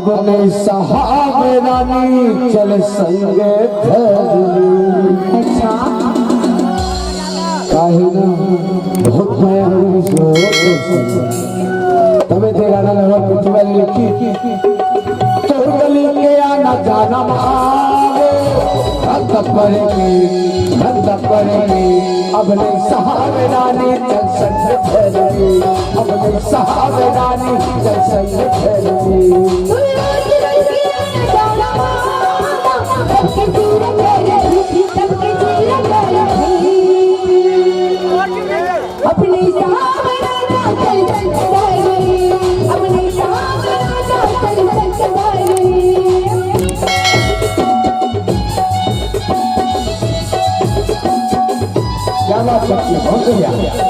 अब नहीं सहाब रानी चल संगे अच्छा काहे ना बहुत माया तबे तेरा ना लगा कुछ वाली लिखी तो गली के आना जाना मावे रद्द पड़ेगी अब नहीं सहाब रानी चल संगे खेलेगी अब नहीं सहाब रानी चल संगे खेलेगी क्या बात करती है बहुत बढ़िया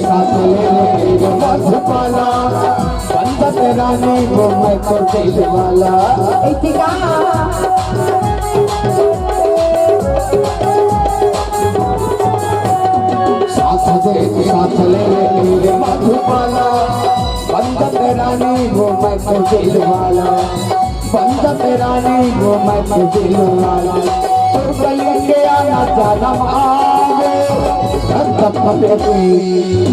साथ ले मधुबाला बंदत रानी वो मैं तो दिल वाला साथ ले मधुबाला बंदत रानी वो मैं तो दिल वाला बंदत रानी वो मैं तो दिल वाला तो गली के आना जाना आवे रद्द पड़ेगी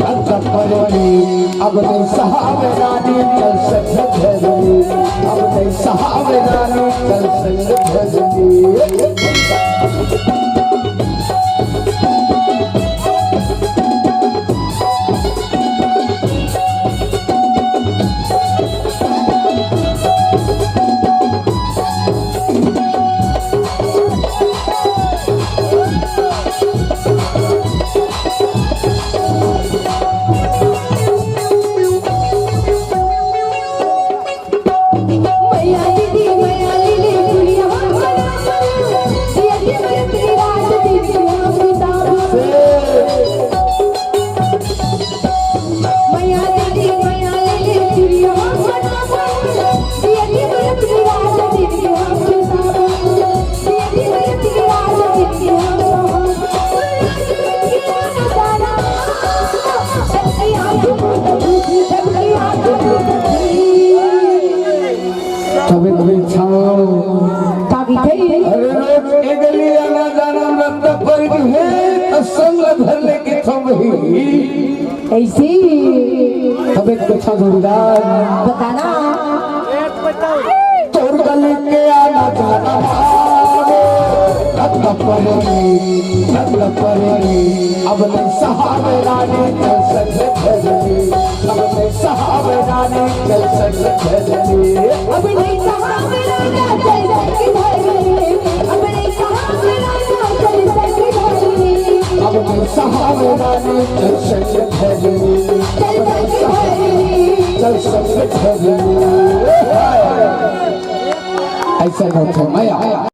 अब नहीं सहाब रानी चल संग खेलेगी अब नहीं सहाब रानी चल संग खेलेगी ऐसी अब एक अच्छा जोड़ीदार बताना तोर गली के आना जाना रद्द पड़ेगी अब नहीं सहाब रानी चल संग खेलेगी अब नहीं सहाब रानी चल संग खेलेगी अब नहीं सहाब रानी चल संग खेलेगी अब नहीं सहाब रानी चल संग खेलेगी अब नहीं सहाब रानी चल संग खेलेगी चल संग खेलेगी ऐसा होता मैं आया